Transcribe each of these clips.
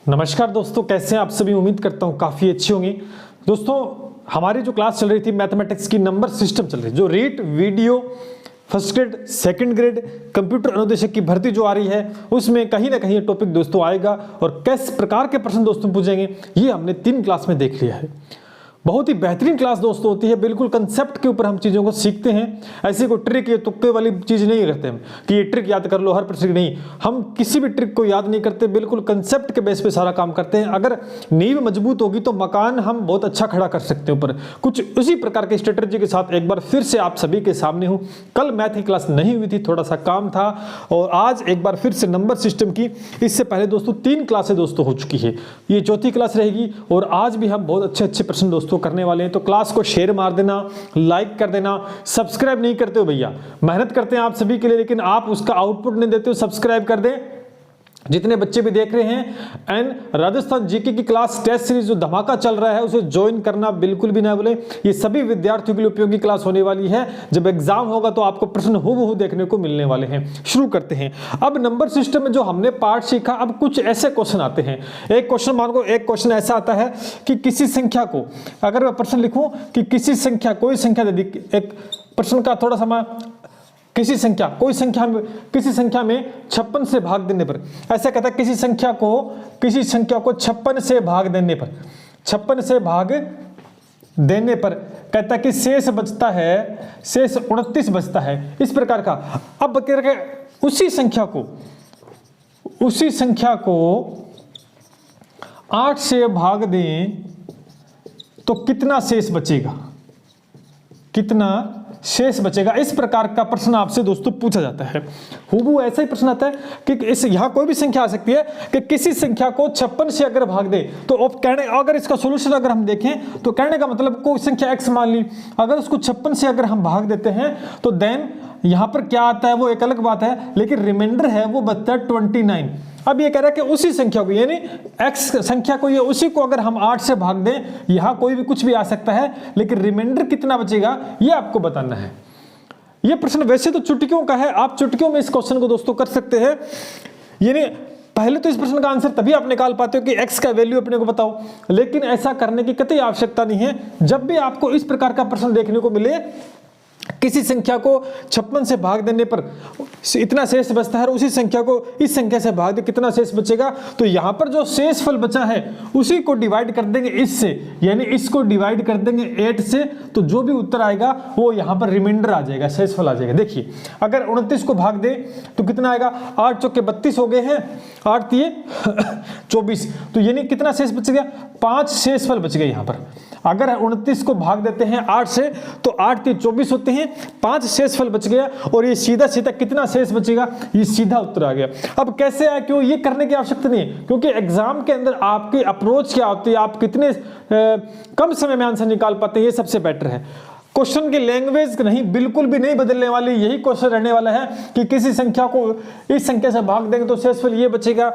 नमस्कार दोस्तों, कैसे हैं आप सभी। उम्मीद करता हूं काफ़ी अच्छी होंगी। दोस्तों, हमारी जो क्लास चल रही थी मैथमेटिक्स की नंबर सिस्टम चल रही है, जो REET video first grade second grade computer अनुदेशक की भर्ती जो आ रही है, उसमें कहीं ना कहीं ये टॉपिक दोस्तों आएगा और किस प्रकार के प्रश्न दोस्तों पूछेंगे ये हमने 3 क्लास में देख लिया है। बहुत ही बेहतरीन क्लास दोस्तों होती है, बिल्कुल कंसेप्ट के ऊपर हम चीज़ों को सीखते हैं। ऐसी कोई ट्रिक या तुक्के वाली चीज़ नहीं करते हम कि ये ट्रिक याद कर लो हर प्रश्न की, नहीं। हम किसी भी ट्रिक को याद नहीं करते, बिल्कुल कंसेप्ट के बेस पे सारा काम करते हैं। अगर नींव मजबूत होगी तो मकान हम बहुत अच्छा खड़ा कर सकते हैं ऊपर। कुछ उसी प्रकार की स्ट्रेटजी के साथ एक बार फिर से आप सभी के सामने हूँ। कल मैथ की क्लास नहीं हुई थी, थोड़ा सा काम था, और आज एक बार फिर से नंबर सिस्टम की इससे पहले दोस्तों 3 क्लासें दोस्तों हो चुकी है। ये चौथी क्लास रहेगी और आज भी हम बहुत अच्छे अच्छे प्रश्न दोस्तों करने वाले हैं। तो क्लास को शेयर मार देना, लाइक कर देना। सब्सक्राइब नहीं करते हो भैया, मेहनत करते हैं आप सभी के लिए, लेकिन आप उसका आउटपुट नहीं देते हो। सब्सक्राइब कर दें। जितने बच्चे भी देख रहे हैं एंड राजस्थान जीके की क्लास टेस्ट सीरीज जो धमाका चल रहा है उसे ज्वाइन करना बिल्कुल भी ना भूलें। ये सभी विद्यार्थियों के लिए उपयोगी क्लास होने वाली है। जब एग्जाम होगा तो आपको प्रश्न हूबहू देखने को मिलने वाले हैं। शुरू करते हैं। अब नंबर सिस्टम में जो हमने पार्ट सीखा, अब कुछ ऐसे क्वेश्चन आते हैं। एक क्वेश्चन मान लो, एक क्वेश्चन ऐसा आता है कि किसी संख्या को, अगर मैं प्रश्न लिखूं कि किसी संख्या, कोई संख्या दे दी, एक प्रश्न का थोड़ा सा, किसी संख्या, कोई संख्या में, किसी संख्या में 56 से भाग देने पर, ऐसा कहता है किसी संख्या को 56 से भाग देने पर, 56 से भाग देने पर कहता है कि शेष बचता है, शेष 29 बचता है, इस प्रकार का। अब करके उसी संख्या को 8 से भाग दें तो कितना शेष बचेगा, कितना शेष बचेगा, इस प्रकार का प्रश्न आपसे दोस्तों पूछा जाता है। हूबहू ऐसा ही प्रश्न आता है कि इस यहां कोई भी संख्या आ सकती है कि किसी संख्या को 56 से अगर भाग दे तो कहने, अगर इसका सॉल्यूशन अगर हम देखें तो कहने का मतलब कोई संख्या x मान ली, अगर उसको 56 से अगर हम भाग देते हैं तो देन यहां पर क्या आता है वो एक अलग बात है, लेकिन रिमाइंडर है वो बचता है 29। अब ये कह रहा है कि उसी संख्या को, यानी x संख्या को, ये उसी को अगर हम 8 से भाग दें, यहां कोई भी कुछ भी आ सकता है, लेकिन रिमाइंडर कितना बचेगा ये आपको बताना है। ये प्रश्न वैसे तो चुटकियों का है, आप चुटकियों में इस क्वेश्चन को दोस्तों कर सकते हैं। यानी पहले तो इस प्रश्न का आंसर तभी आप निकाल पाते हो कि x का वैल्यू अपने को बताओ, लेकिन ऐसा करने की कतई आवश्यकता नहीं है। जब भी आपको इस प्रकार का प्रश्न देखने को मिले, किसी संख्या को 56 से भाग देने पर इतना शेष बचता है और उसी संख्या को इस संख्या से भाग दे कितना शेष बचेगा, तो यहां पर जो शेष फल बचा है उसी को डिवाइड कर देंगे इससे, यानी इसको डिवाइड कर देंगे 8 से, तो जो भी उत्तर आएगा वो यहां पर रिमाइंडर आ जाएगा, शेष फल आ जाएगा। देखिए अगर 29 को भाग दे तो कितना आएगा, 8 चौके 32 हो गए हैं, 8 तिये 24, तो यानी कितना शेष बच गया, 5 शेष फल बच गए। यहां पर अगर 29 को भाग देते हैं 8 से तो 8 तिये 24 होते हैं, 5 शेष फल बच गया, और ये सीधा सीधा कितना शेष बचेगा, ये सीधा उत्तर आ गया। अब कैसे आया, क्यों, ये करने की आवश्यकता नहीं है, क्योंकि एग्जाम के अंदर आपकी अप्रोच क्या होती है, आप कितने कम समय में आंसर निकाल पाते हैं, ये सबसे बेटर है। क्वेश्चन की लैंग्वेज नहीं, बिल्कुल भी नहीं बदलने वाली, यही क्वेश्चन रहने वाला है कि किसी संख्या को इस संख्या से भाग देंगे तो शेषफल ये बचेगा,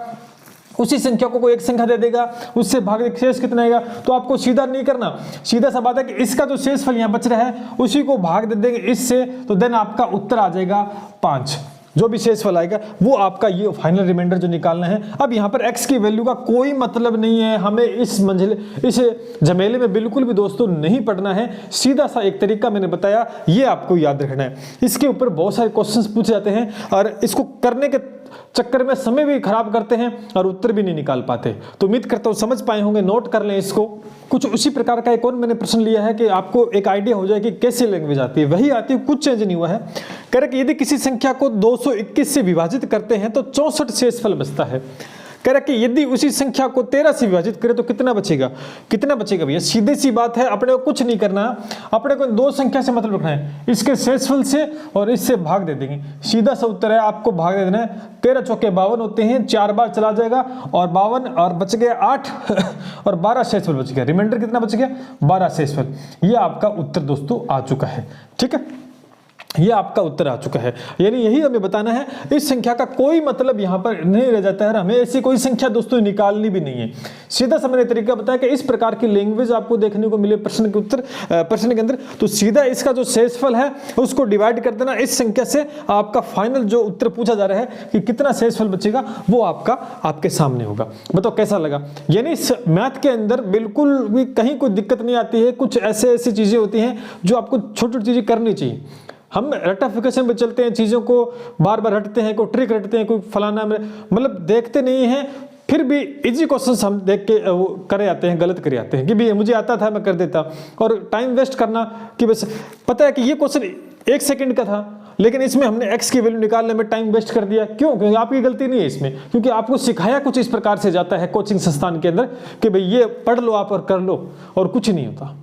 उसी संख्या को कोई एक संख्या दे देगा, उससे भाग दे शेष कितना आएगा। तो आपको सीधा नहीं करना, सीधा सा बात है कि इसका जो शेषफल यहाँ बच रहा है उसी को भाग दे देंगे इससे, तो देन आपका उत्तर आ जाएगा 5। जो भी शेषफल आएगा वो आपका ये फाइनल रिमाइंडर जो निकालना है। अब यहाँ पर x की वैल्यू का कोई मतलब नहीं है, हमें इस झमेले में बिल्कुल भी दोस्तों नहीं पढ़ना है। सीधा सा एक तरीका मैंने बताया, ये आपको याद रखना है। इसके ऊपर बहुत सारे क्वेश्चंस पूछे जाते हैं और इसको करने के चक्कर में समय भी खराब करते हैं और उत्तर भी नहीं निकाल पाते। तो उम्मीद करता हूं समझ पाए होंगे, नोट कर लें इसको। कुछ उसी प्रकार का एक और मैंने प्रश्न लिया है कि आपको एक आइडिया हो जाए कि कैसे लैंग्वेज आती है, वही आती है, कुछ चेंज नहीं हुआ है। कह रहे कि यदि किसी संख्या को 221 से विभाजित करते हैं तो 64 शेषफल बचता है। कह रहा कि यदि उसी संख्या को 13 से विभाजित करें तो कितना बचेगा, कितना बचेगा भैया, सीधी सी बात है, अपने को कुछ नहीं करना, अपने को 2 संख्या से मतलब रखना है, इसके शेषफल से और इससे भाग दे देंगे, सीधा सा उत्तर है, आपको भाग दे देना है। 13 चौके 52 होते हैं, 4 बार चला जाएगा और 52 और बच गया 8 और 12 शेषफल बच गया, रिमाइंडर कितना बच गया, 12 शेषफल। ये आपका उत्तर दोस्तों आ चुका है। ठीक है, ये आपका उत्तर आ चुका है। यानी यही हमें बताना है, इस संख्या का कोई मतलब यहाँ पर नहीं रह जाता है, हमें ऐसी कोई संख्या दोस्तों निकालनी भी नहीं है। सीधा सा मैंने तरीका बताया कि इस प्रकार की लैंग्वेज आपको देखने को मिले प्रश्न के अंदर, तो सीधा इसका जो शेषफल है उसको डिवाइड कर देना इस संख्या से, आपका फाइनल जो उत्तर पूछा जा रहा है कि कितना शेषफल बचेगा वो आपके सामने होगा। बताओ कैसा लगा। यानी मैथ के अंदर बिल्कुल भी कहीं कोई दिक्कत नहीं आती है। कुछ ऐसी चीजें होती हैं जो आपको छोटी छोटी चीजें करनी चाहिए। हम रटाफिकेशन में चलते हैं, चीज़ों को बार बार रटते हैं, कोई ट्रिक रटते हैं, कोई फलाना मतलब देखते नहीं हैं, फिर भी इजी क्वेश्चंस हम देख के वो करे आते हैं, गलत करे आते हैं कि भी मुझे आता था मैं कर देता, और टाइम वेस्ट करना कि बस पता है कि ये क्वेश्चन 1 सेकंड का था लेकिन इसमें हमने x की वैल्यू निकालने में टाइम वेस्ट कर दिया। क्यों? क्योंकि आपकी गलती नहीं है इसमें, क्योंकि आपको सिखाया कुछ इस प्रकार से जाता है कोचिंग संस्थान के अंदर कि भाई ये पढ़ लो आप और कर लो, और कुछ नहीं होता।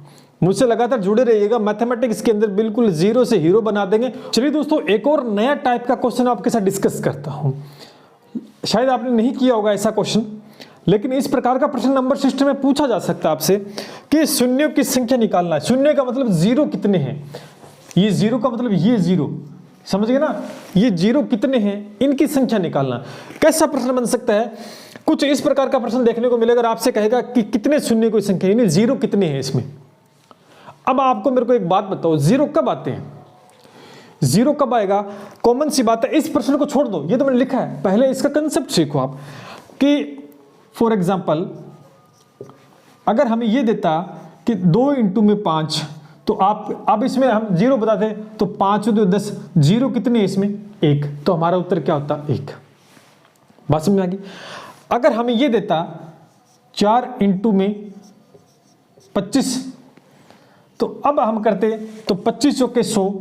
मुझसे लगातार जुड़े रहिएगा, मैथमेटिक्स के अंदर बिल्कुल जीरो से हीरो बना देंगे। चलिए दोस्तों, एक और नया टाइप का क्वेश्चन आपके साथ डिस्कस करता हूं। शायद आपने नहीं किया होगा ऐसा क्वेश्चन, लेकिन इस प्रकार का प्रश्न नंबर सिस्टम में पूछा जा सकता है आपसे कि शून्यों की संख्या निकालना है। शून्य का मतलब जीरो कितने हैं, ये जीरो का मतलब ये जीरो, समझ गए ना, ये जीरो कितने हैं इनकी संख्या निकालना। कैसा प्रश्न बन सकता है? कुछ इस प्रकार का प्रश्न देखने को मिलेगा, आपसे कहेगा कि कितने शून्य की संख्या, यानी जीरो कितने हैं इसमें। अब आपको मेरे को एक बात बताओ, जीरो कब आते हैं? जीरो कब आएगा? कॉमन सी बात है, इस प्रश्न को छोड़ दो, ये तो मैंने लिखा है, पहले इसका कंसेप्ट सीखो आप कि फॉर एग्जांपल अगर हमें ये देता कि 2 इंटू में 5, तो आप अब इसमें हम जीरो बताते तो 5 2 10, जीरो कितने हैं इसमें? 1, तो हमारा उत्तर क्या होता? 1। बात समझ में आ गई? अगर हमें ये देता 4 इंटू में 25, तो अब हम करते तो 25 चौके 100,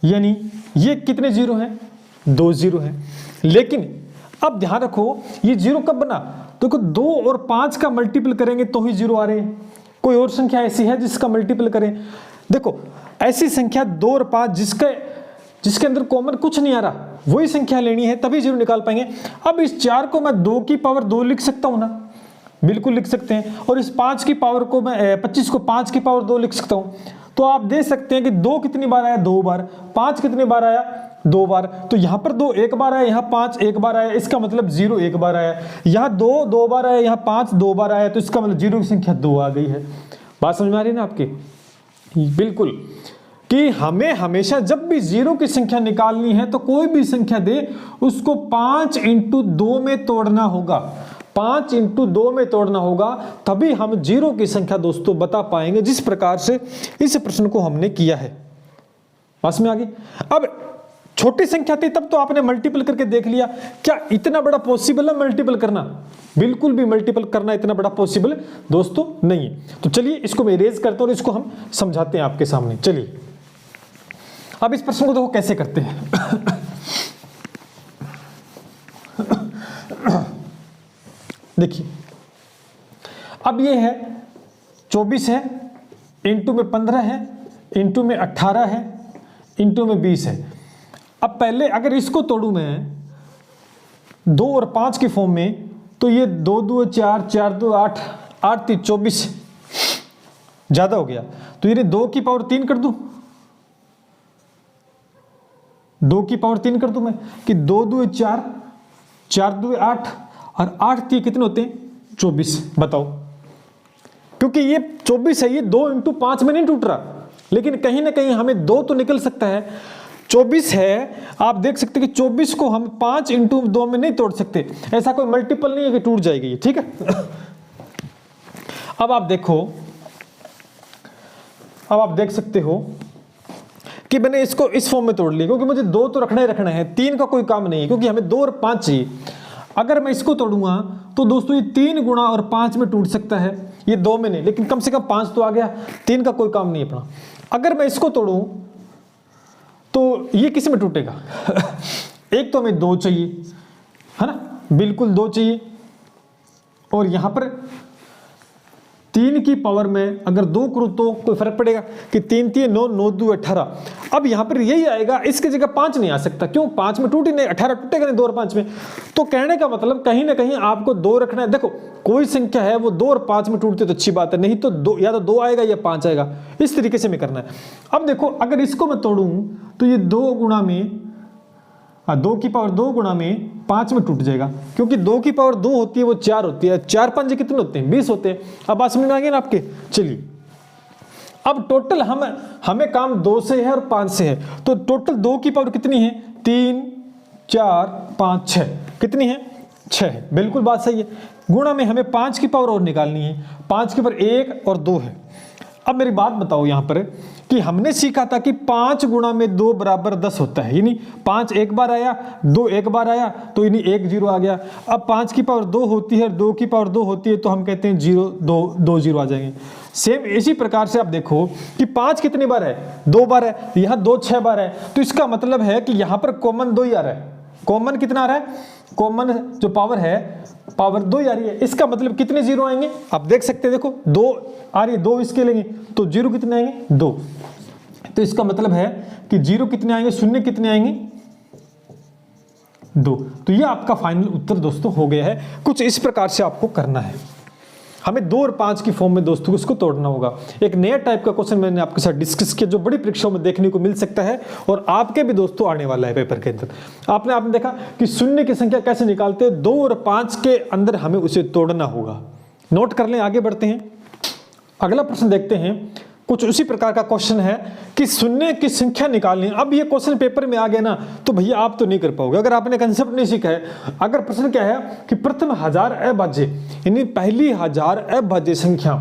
यानी ये कितने जीरो हैं? 2 जीरो हैं। लेकिन अब ध्यान रखो, ये जीरो कब बना? तो 2 और 5 का मल्टीपल करेंगे तो ही जीरो आ रहे हैं। कोई और संख्या ऐसी है जिसका मल्टीपल करें? देखो, ऐसी संख्या 2 और 5 जिसके अंदर कॉमन कुछ नहीं आ रहा, वही संख्या लेनी है, तभी जीरो निकाल पाएंगे। अब इस 4 को मैं 2 की पावर 2 लिख सकता हूं ना? बिल्कुल लिख सकते हैं। और इस 5 की पावर को मैं 25 को 5 की पावर 2 लिख सकता हूं। तो आप देख सकते हैं कि 2 कितनी बार आया? 2 बार। 5 कितनी बार आया? 2 बार। तो यहां पर 2 एक बार आया, यहां 5 एक बार आया, इसका मतलब 0 एक बार आया। यहां 2 बार आया, यहां 5 2 बार आया, तो इसका मतलब जीरो की संख्या 2 आ गई है। बात समझ में आ रही है ना आपकी? बिल्कुल, कि हमें हमेशा जब भी जीरो की संख्या निकालनी है तो कोई भी संख्या दे उसको 5 इंटू 2 में तोड़ना होगा। 5 इंटू 2 में तोड़ना होगा, तभी हम जीरो की संख्या दोस्तों बता पाएंगे, जिस प्रकार से इस प्रश्न को हमने किया है। पास में आ गई? अब छोटी संख्या थी तब तो आपने मल्टीपल करके देख लिया। क्या इतना बड़ा पॉसिबल है मल्टीपल करना? बिल्कुल भी मल्टीपल करना इतना बड़ा पॉसिबल दोस्तों नहीं है। तो चलिए इसको मैं इरेज करता हूं और इसको हम समझाते हैं आपके सामने। चलिए अब इस प्रश्न को देखो कैसे करते हैं। देखिए, अब ये है 24 है, इंटू में 15 है, इंटू में 18 है, इंटू में 20 है। अब पहले अगर इसको तोड़ूं मैं 2 और 5 के फॉर्म में, तो ये 2 2 4, 4 2 8, 8 3 24, ज्यादा हो गया। तो ये 2 की पावर 3 कर दूं, 2 की पावर 3 कर दूं मैं कि 2 2 4, 4 2 8 और 8 3 कितने होते हैं? 24। बताओ, क्योंकि ये 24 है, ये 2 इंटू 5 में नहीं टूट रहा, लेकिन कहीं ना कहीं हमें 2 तो निकल सकता है। 24 है, आप देख सकते हैं कि 24 को हम 5 इंटू 2 में नहीं तोड़ सकते, ऐसा कोई मल्टीपल नहीं है कि टूट जाएगी, ठीक है। अब आप देखो, अब आप देख सकते हो कि मैंने इसको इस फॉर्म में तोड़ लिया, क्योंकि मुझे 2 तो रखना ही रखना है, 3 का कोई काम नहीं है, क्योंकि हमें 2 और 5 चाहिए। अगर मैं इसको तोड़ूंगा तो दोस्तों ये 3 गुणा और 5 में टूट सकता है, ये 2 में नहीं, लेकिन कम से कम 5 तो आ गया, 3 का कोई काम नहीं है अपना। अगर मैं इसको तोड़ूं तो ये किस में टूटेगा? एक तो हमें 2 चाहिए, है ना, बिल्कुल 2 चाहिए, और यहां पर 3 की पावर में अगर 2 करूँ तो कोई फर्क पड़ेगा कि 3 3 9 9 2 18। अब यहाँ पर यही आएगा, इसकी जगह 5 नहीं आ सकता, क्यों? 5 में टूट ही नहीं, 18 टूटेगा नहीं 2 और 5 में। तो कहने का मतलब कहीं ना कहीं आपको 2 रखना है। देखो कोई संख्या है वो 2 और 5 में टूटती तो अच्छी बात है, नहीं तो 2 या तो 2 आएगा या 5 आएगा, इस तरीके से मैं करना है। अब देखो अगर इसको मैं तोड़ूं तो ये 2 गुणा में 2 की पावर 2 गुणा में 5 में टूट जाएगा, क्योंकि 2 की पावर 2 होती है वो 4 होती है, 4 5 कितने होते हैं? 20 होते हैं। अब बात समझ में आ गई ना आपके? चलिए अब टोटल हमें काम 2 से है और 5 से है, तो टोटल 2 की पावर कितनी है? 3 4 5 6, कितनी है? 6 है, बिल्कुल बात सही है। गुणा में हमें 5 की पावर और निकालनी है, 5 की पावर 1 और 2 है। अब मेरी बात बताओ यहाँ पर कि हमने सीखा था कि 5 गुणा में 2 बराबर 10 होता है, यानी 5 एक बार आया, 2 एक बार आया, तो यानी 1 0 आ गया। अब 5 की पावर 2 होती है, 2 की पावर 2 होती है, तो हम कहते हैं 0 2 2 0 आ जाएंगे। सेम इसी प्रकार से आप देखो कि 5 कितनी बार है? 2 बार है, यहाँ 2 6 बार है, तो इसका मतलब है कि यहाँ पर कॉमन 2 ही आ रहा है। कॉमन कितना आ रहा है? कॉमन जो पावर है पावर 2 ही आ रही है, इसका मतलब कितने 0 आएंगे आप देख सकते हैं। देखो 2 आ रही है, 2 इसके लेंगे तो 0 कितने आएंगे? 2। तो इसका मतलब है कि 0 कितने आएंगे? शून्य कितने आएंगे? 2। तो ये आपका फाइनल उत्तर दोस्तों हो गया है। कुछ इस प्रकार से आपको करना है, हमें 2 और 5 की फॉर्म में दोस्तों उसको तोड़ना होगा। एक नया टाइप का क्वेश्चन मैंने आपके साथ डिस्कस किया जो बड़ी परीक्षाओं में देखने को मिल सकता है और आपके भी दोस्तों आने वाला है पेपर के अंदर। आपने देखा कि शून्य की संख्या कैसे निकालते हैं, 2 और 5 के अंदर हमें उसे तोड़ना होगा। नोट कर लें, आगे बढ़ते हैं। अगला प्रश्न देखते हैं, कुछ उसी प्रकार का क्वेश्चन है कि शून्य की संख्या निकालनी। अब ये क्वेश्चन पेपर में आ गया ना तो भैया आप तो नहीं कर पाओगे अगर आपने कंसेप्ट नहीं सीखा है। अगर प्रश्न क्या है कि प्रथम 1000 अभाज्य यानी पहली 1000 अभाज्य संख्या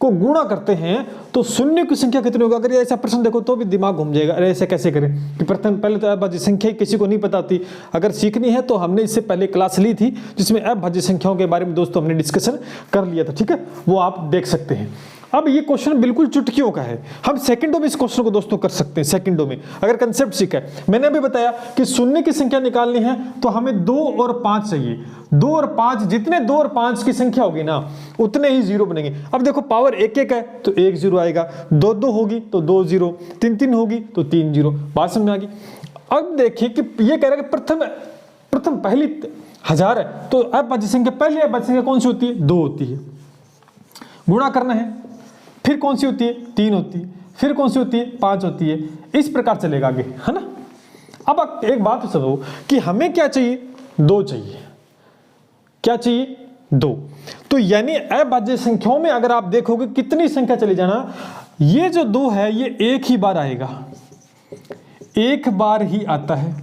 को गुणा करते हैं तो शून्य की संख्या कितनी होगी। अगर ये ऐसा प्रश्न देखो तो भी दिमाग घूम जाएगा, अरे ऐसे कैसे करें कि प्रथम पहले तो अभाज्य संख्या किसी को नहीं पता थी। अगर सीखनी है तो हमने इससे पहले क्लास ली थी जिसमें अभाज्य संख्याओं के बारे में दोस्तों हमने डिस्कशन कर लिया था, ठीक है, वो आप देख सकते हैं। अब ये क्वेश्चन बिल्कुल चुटकियों का है, हम सेकंडों में इस क्वेश्चन को दोस्तों कर सकते हैं, सेकंडों में अगर कंसेप्ट सीखा है। मैंने अभी बताया कि शून्य की संख्या निकालनी है तो हमें 2 और 5 चाहिए। 2 और 5 जितने 2 और 5 की संख्या होगी ना उतने ही 0 बनेंगे। अब देखो पावर 1 1 है तो 1 0 आएगा, 2 2 होगी तो 2 0, 3 3 होगी तो 3 0। बात समझ में आ गई। अब देखिए कि ये कह रहा है कि प्रथम पहली 1000 है तो अभाज्य संख्या पहली अभाज्य संख्या कौन सी होती है? 2 होती है। गुणा करना है, फिर कौन सी होती है? 3 होती है, फिर कौन सी होती है? 5 होती है। इस प्रकार चलेगा आगे, है ना। अब एक बात तो समझो कि हमें क्या चाहिए? 2 चाहिए। क्या चाहिए? 2। तो यानी अभाज्य संख्याओं में अगर आप देखोगे कितनी संख्या चली जाना, ये जो 2 है ये एक ही बार आएगा, एक बार ही आता है।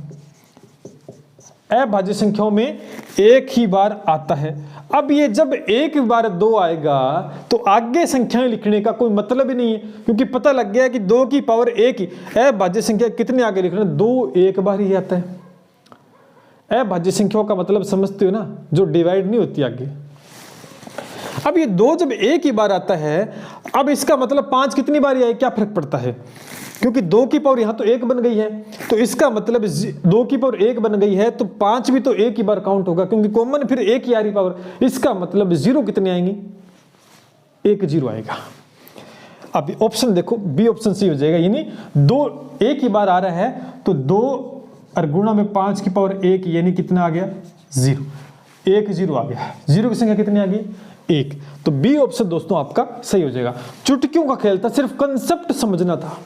अभाज्य संख्याओं में एक ही बार आता है। अब ये जब एक बार 2 आएगा तो आगे संख्याएं लिखने का कोई मतलब ही नहीं है, क्योंकि पता लग गया कि 2 की पावर 1 ही अभाज्य संख्या कितने आगे लिखना, 2 एक बार ही आता है। अभाज्य संख्याओं का मतलब समझते हो ना, जो डिवाइड नहीं होती आगे। अब ये 2 जब एक ही बार आता है, अब इसका मतलब 5 कितनी बार आए, क्या फर्क पड़ता है, क्योंकि 2 की पावर यहां तो 1 बन गई है, तो इसका मतलब 2 की पावर 1 बन गई है तो 5 भी तो एक ही बार काउंट होगा, क्योंकि कॉमन फिर 1 ही आ रही पावर। इसका मतलब 0 कितने आएंगे? 1 0 आएगा। अब ऑप्शन देखो, बी ऑप्शन सी हो जाएगा, यानी 2 एक ही बार आ रहा है तो 2 और गुणा में 5 की पावर 1 यानी कितना आ गया? 0। 1 0 आ गया। 0 की संख्या कितनी आ गई? 1। तो बी ऑप्शन दोस्तों आपका सही हो जाएगा। चुटकियों का खेल था, सिर्फ कंसेप्ट समझना था,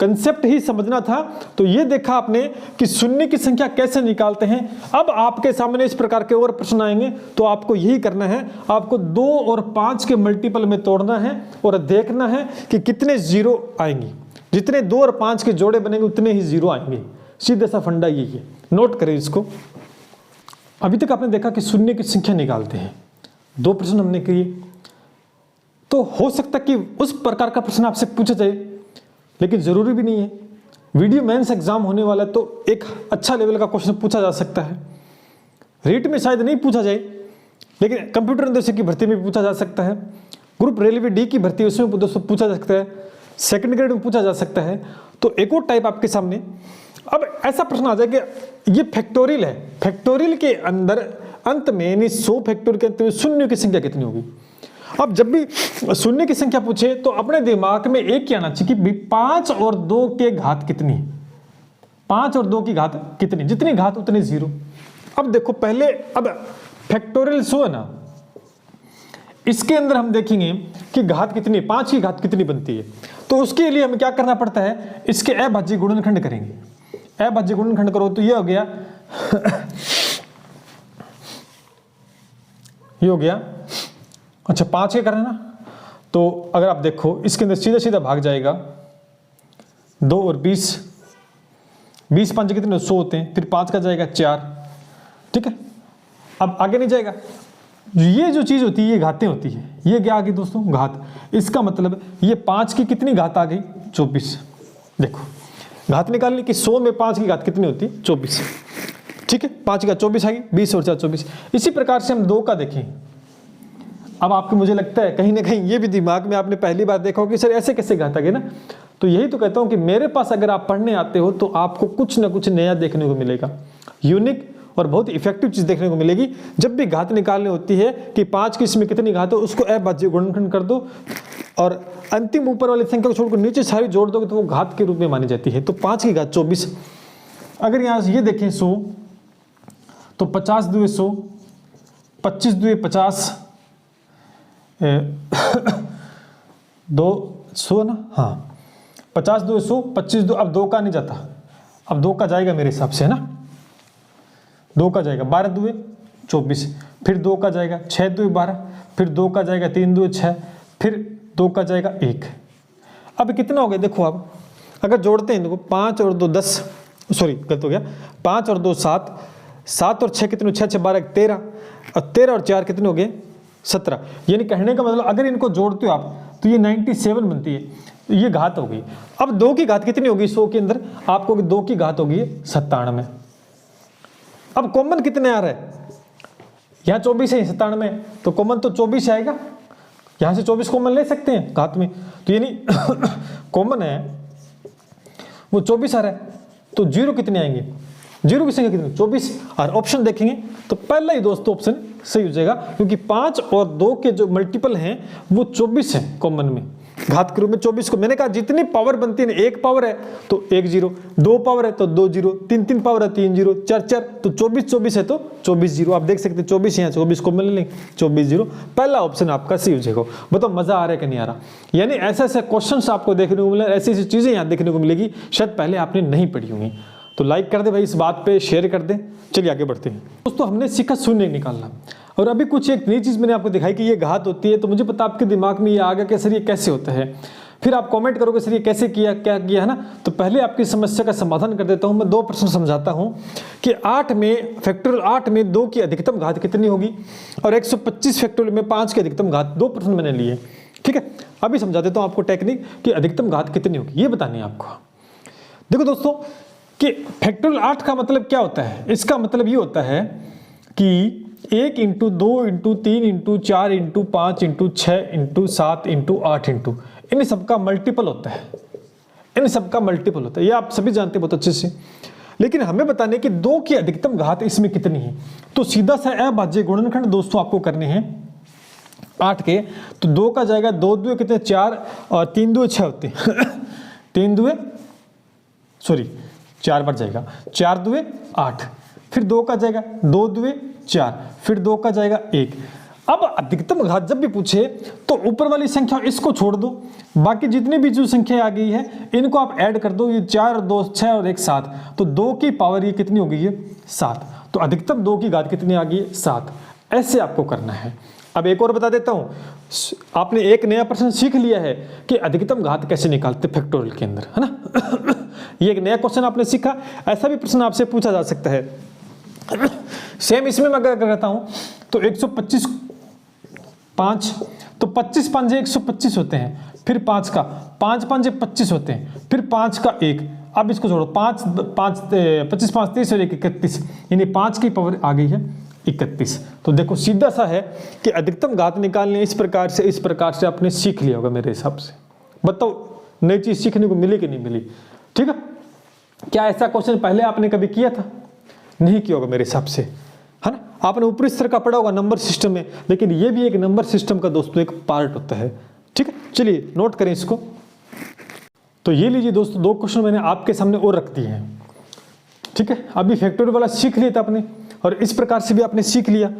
कंसेप्ट ही समझना था। तो ये देखा आपने कि शून्य की संख्या कैसे निकालते हैं। अब आपके सामने इस प्रकार के और प्रश्न आएंगे तो आपको यही करना है, आपको 2 और 5 के मल्टीपल में तोड़ना है और देखना है कि कितने 0 आएंगे। जितने 2 और 5 के जोड़े बनेंगे उतने ही 0 आएंगे। सीधा सा फंडा यही है, नोट करें इसको। अभी तक आपने देखा कि शून्य की संख्या निकालते हैं, 2 प्रश्न हमने किए। तो हो सकता है कि उस प्रकार का प्रश्न आपसे पूछा जाए, लेकिन जरूरी भी नहीं है। वीडियो मेंस एग्जाम होने वाला है तो एक अच्छा लेवल का क्वेश्चन पूछा जा सकता है। रीट में शायद नहीं पूछा जाए, लेकिन कंप्यूटर निर्देशक की भर्ती में पूछा जा सकता है। ग्रुप रेलवे डी की भर्ती उसमें दोस्तों पूछा जा सकता है, सेकंड ग्रेड में पूछा जा सकता है। तो एक और टाइप आपके सामने अब ऐसा प्रश्न आ जाए कि ये फैक्टोरियल है, फैक्टोरियल के अंदर अंत में यानी 100 फैक्टोरियल के अंत में शून्य की संख्या कितनी होगी। अब जब भी शून्य की संख्या पूछे तो अपने दिमाग में एक ही आना चाहिए कि 5 और 2 के घात कितनी, 5 और 2 की घात कितनी, जितनी घात उतनी जीरो। अब देखो पहले, अब फैक्टोरियल शो है ना, इसके अंदर हम देखेंगे कि घात कितनी, 5 की घात कितनी बनती है। तो उसके लिए हमें क्या करना पड़ता है, इसके अभाज्य गुणनखंड करेंगे। अभाज्य गुणनखंड करो तो ये हो गया ये हो गया, अच्छा 5 के करना ना, तो अगर आप देखो इसके अंदर सीधा सीधा भाग जाएगा 2 और 20, 20 5 कितने 100 होते हैं, फिर 5 का जाएगा 4, ठीक है। अब आगे नहीं जाएगा, ये जो चीज होती है ये घातें होती है, ये क्या आ गई दोस्तों घात। इसका मतलब ये 5 की कितनी घात आ गई 24। देखो घात निकालने की 100 में 5 की घात कितनी होती है 24, ठीक है। 5 की घात 24 आ गई, 20 और 4 24। इसी प्रकार से हम 2 का देखें। अब आपको मुझे लगता है कहीं ना कहीं ये भी दिमाग में आपने पहली बार देखा हो कि सर ऐसे कैसे घात आ गई ना, तो यही तो कहता हूं कि मेरे पास अगर आप पढ़ने आते हो तो आपको कुछ ना कुछ नया देखने को मिलेगा, यूनिक और बहुत इफेक्टिव चीज देखने को मिलेगी। जब भी घात निकालनी होती है कि 5 की इसमें कितनी घात हो, उसको अभाज्य गुणनखंड कर दो और अंतिम ऊपर वाली संख्या को छोड़कर नीचे सारी जोड़ दोगे तो वो घात के रूप में मानी जाती है। तो 5 की घात 24। अगर यहाँ से ये देखें 100, तो 50 दुए 100, 25 दुए 50, 200 ना, हाँ 50 दुए 100, 25 दो, अब 2 का नहीं जाता, अब 2 का जाएगा मेरे हिसाब से है ना, 2 का जाएगा 12 दुए 24, फिर 2 का जाएगा 6 दुए 12, फिर 2 का जाएगा 3 दुए 6, फिर 2 का जाएगा 1। अब कितना हो गया देखो, आप अगर जोड़ते हैं देखो 5 और 2 10, सॉरी गलत हो गया, 5 और 2 7, 7 और 6 कितने 6 6 12 13, और 13 और 4 कितने हो गए 17। यानी कहने का मतलब अगर इनको जोड़ते हो आप तो ये 97 बनती है, तो ये घात हो गई। अब 2 की घात कितनी होगी 100 के अंदर, आपको 2 की घात होगी 97। अब कॉमन कितने आ रहा है, यहाँ 24 है 97, तो कॉमन तो 24 आएगा, यहाँ से 24 कॉमन ले सकते हैं घात में, तो यानी कॉमन है वो 24 आ रहा है, तो जीरो कितने आएंगे, जीरो की संख्या कितनी 24। और ऑप्शन देखेंगे तो पहला ही दोस्तों ऑप्शन सही हो जाएगा, क्योंकि 5 और 2 के जो मल्टीपल हैं वो 24 है कॉमन में, घात के रूप में 24 को। मैंने कहा जितनी पावर बनती है, 1 पावर है तो 1 जीरो, 2 पावर है तो 2 जीरो, 3 पावर है 3 जीरो, 4 तो 24 है तो 24 जीरो। आप देख सकते हैं 24 यहाँ 24 को मिल लेंगे 24 जीरो, पहला ऑप्शन आपका सही हो जाएगा। बताओ मजा आ रहा है कि नहीं आ रहा। यानी ऐसे ऐसे क्वेश्चन आपको देखने को मिले, ऐसी ऐसी चीजें यहाँ देखने को मिलेगी शायद पहले आपने नहीं पढ़ी होंगी। तो लाइक कर दे भाई, इस बात पे शेयर कर दे। चलिए आगे बढ़ते हैं दोस्तों। हमने सीखा शून्य निकालना, और अभी कुछ एक नई चीज मैंने आपको दिखाई कि ये घात होती है, तो मुझे पता आपके दिमाग में ये आ गया कि सर ये कैसे होता है। फिर आप कमेंट करोगे सर ये कैसे किया, क्या किया है ना। तो पहले आपकी समस्या का समाधान कर देता हूं। मैं 2 प्रश्न समझाता हूं कि 8 में फैक्टोरियल 8 में 2 की अधिकतम घात कितनी होगी, और 125 फैक्टोरियल में 5 की अधिकतम घात। 2 प्रश्न मैंने लिए, ठीक है। अभी समझा देता हूं आपको टेक्निक कि अधिकतम घात कितनी होगी, ये बतानी है आपको। देखो दोस्तों कि फैक्टोरियल 8 का मतलब क्या होता है, इसका मतलब ये होता है कि 1 into 2 into 3 into 4 into 5 into 6 into 7 into 8 into, इन सबका मल्टीपल होता है, इन सबका मल्टीपल होता है, ये आप सभी जानते हैं बहुत अच्छे से। लेकिन हमें बताने कि 2 की अधिकतम घात इसमें कितनी है, तो सीधा सा अभाज्य गुणनखंड दोस्तों आपको करने हैं 8 के। तो 2 का जाएगा 2 दुए कितने 4 और 3 दुए 6 होते हैं 3 दुए सॉरी 4 बार जाएगा, 4 दुए 8, फिर 2 का जाएगा 2 दुए 4, फिर 2 का जाएगा 1। अब अधिकतम घात जब भी पूछे तो ऊपर वाली संख्या इसको छोड़ दो, बाकी जितनी भी जो संख्या आ गई है इनको आप ऐड कर दो। ये 4 और 2 6 और 1 7, तो 2 की पावर ये कितनी हो गई है 7। तो अधिकतम 2 की घात कितनी आ गई है 7। ऐसे आपको करना है। अब एक और बता देता हूं, आपने एक नया प्रश्न सीख लिया है कि अधिकतम घात कैसे निकालते फैक्टोरियल के अंदर, है ना ये एक नया क्वेश्चन आपने सीखा। ऐसा भी प्रश्न आपसे पूछा जा सकता है। सेम इसमें मैं अगर करता हूं तो 125 5, तो 25 5 125 होते हैं, फिर 5 का 5 5 25 होते हैं, फिर 5 का 1। अब इसको जोड़ो 5 5 25 5 30 और 1 31, यानी 5 की पावर आ गई है 31। तो देखो सीधा सा है कि अधिकतम घात निकालने इस प्रकार से आपने सीख लिया होगा मेरे हिसाब से। बताओ नई चीज सीखने को मिली कि नहीं मिली, ठीक है। क्या ऐसा क्वेश्चन पहले आपने कभी किया था? नहीं किया होगा मेरे हिसाब से, है ना। आपने ऊपरी स्तर का पढ़ा होगा नंबर सिस्टम में, लेकिन ये भी एक नंबर सिस्टम का दोस्तों एक पार्ट होता है। ठीक है, चलिए नोट करें इसको। तो ये लीजिए दोस्तों, 2 क्वेश्चन मैंने आपके सामने और रख दिए हैं। ठीक है, अभी फैक्टोरियल वाला सीख लिया था आपने, और इस प्रकार से भी आपने सीख लिया।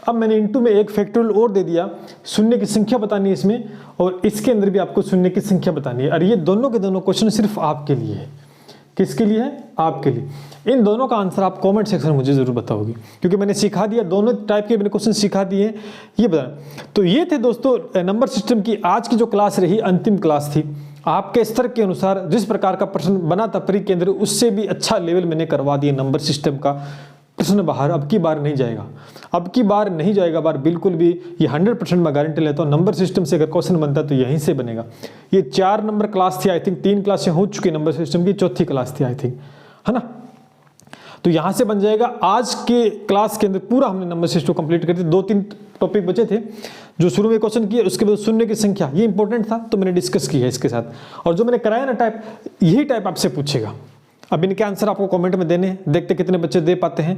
अब मैंने इनटू में एक फैक्टोरियल और दे दिया, शून्य की संख्या बतानी है इसमें, और इसके अंदर भी आपको शून्य की संख्या बतानी है। और ये दोनों के दोनों क्वेश्चन सिर्फ आपके लिए है। किसके लिए है? आपके लिए। इन दोनों का आंसर आप कमेंट सेक्शन में मुझे जरूर बताओगे, क्योंकि मैंने सिखा दिया, दोनों टाइप के मैंने क्वेश्चन सिखा दिए, ये बताना। तो ये थे दोस्तों नंबर सिस्टम की आज की जो क्लास रही, अंतिम क्लास थी। आपके स्तर के अनुसार जिस प्रकार का प्रश्न बना था प्री केंद्र, उससे भी अच्छा लेवल मैंने करवा दिया। नंबर सिस्टम का प्रश्न बाहर अब की बार नहीं जाएगा, अब की बार नहीं जाएगा बार बिल्कुल भी। ये 100% मैं गारंटी लेता हूँ। नंबर सिस्टम से अगर क्वेश्चन बनता है तो यहीं से बनेगा। ये 4 नंबर क्लास थी, आई थिंक 3 क्लासें हो चुकी नंबर सिस्टम की, 4थी क्लास थी आई थिंक, है ना। तो यहाँ से बन जाएगा। आज के क्लास के अंदर पूरा हमने नंबर सिस्टम कंप्लीट कर दिया। 2-3 टॉपिक बचे थे जो शुरू में क्वेश्चन किए, उसके बाद शून्य की संख्या, ये इंपॉर्टेंट था तो मैंने डिस्कस किया इसके साथ। और जो मैंने कराया ना टाइप, यही टाइप आपसे पूछेगा। अब इनके आंसर आपको कमेंट में देने हैं, देखते कितने बच्चे दे पाते हैं।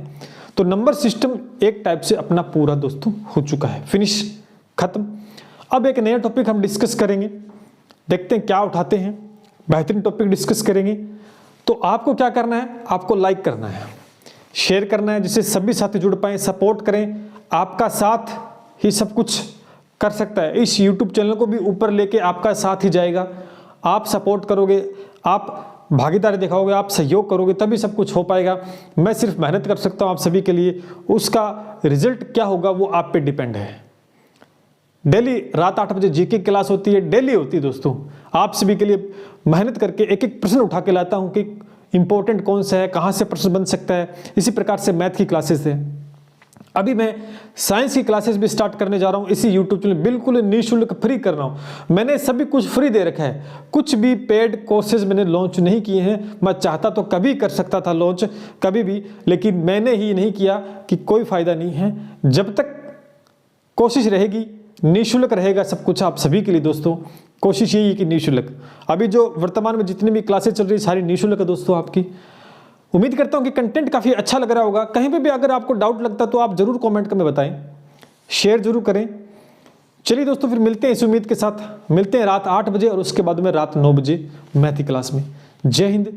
तो नंबर सिस्टम एक टाइप से अपना पूरा दोस्तों हो चुका है, फिनिश, खत्म। अब एक नया टॉपिक हम डिस्कस करेंगे, देखते हैं क्या उठाते हैं। बेहतरीन टॉपिक डिस्कस करेंगे। तो आपको क्या करना है? आपको लाइक करना है, शेयर करना है, जिससे सभी साथी जुड़ पाए, सपोर्ट करें। आपका साथ ही सब कुछ कर सकता है। इस YouTube चैनल को भी ऊपर लेके आपका साथ ही जाएगा। आप सपोर्ट करोगे, आप भागीदारी दिखाओगे, आप सहयोग करोगे, तभी सब कुछ हो पाएगा। मैं सिर्फ मेहनत कर सकता हूँ आप सभी के लिए, उसका रिजल्ट क्या होगा वो आप पे डिपेंड है। डेली रात 8 बजे जीके क्लास होती है, डेली होती है दोस्तों। आप सभी के लिए मेहनत करके एक एक प्रश्न उठा के लाता हूँ कि इंपॉर्टेंट कौन सा है, कहाँ से प्रश्न बन सकता है। इसी प्रकार से मैथ की क्लासेस है। अभी मैं साइंस की क्लासेस भी स्टार्ट करने जा रहा हूँ इसी यूट्यूब चैनल, बिल्कुल निःशुल्क फ्री कर रहा हूँ। मैंने सभी कुछ फ्री दे रखा है, कुछ भी पेड कोर्सेज मैंने लॉन्च नहीं किए हैं। मैं चाहता तो कभी कर सकता था लॉन्च, कभी भी, लेकिन मैंने ही नहीं किया कि कोई फायदा नहीं है। जब तक कोशिश रहेगी, निःशुल्क रहेगा सब कुछ आप सभी के लिए दोस्तों। कोशिश यही है कि निःशुल्क। अभी जो वर्तमान में जितनी भी क्लासेस चल रही सारी निःशुल्क है दोस्तों आपकी। उम्मीद करता हूं कि कंटेंट काफ़ी अच्छा लग रहा होगा। कहीं पे भी अगर आपको डाउट लगता तो आप जरूर कमेंट में बताएं, शेयर जरूर करें। चलिए दोस्तों, फिर मिलते हैं इस उम्मीद के साथ। मिलते हैं रात 8 बजे और उसके बाद में रात 9 बजे मैथ की क्लास में। जय हिंद,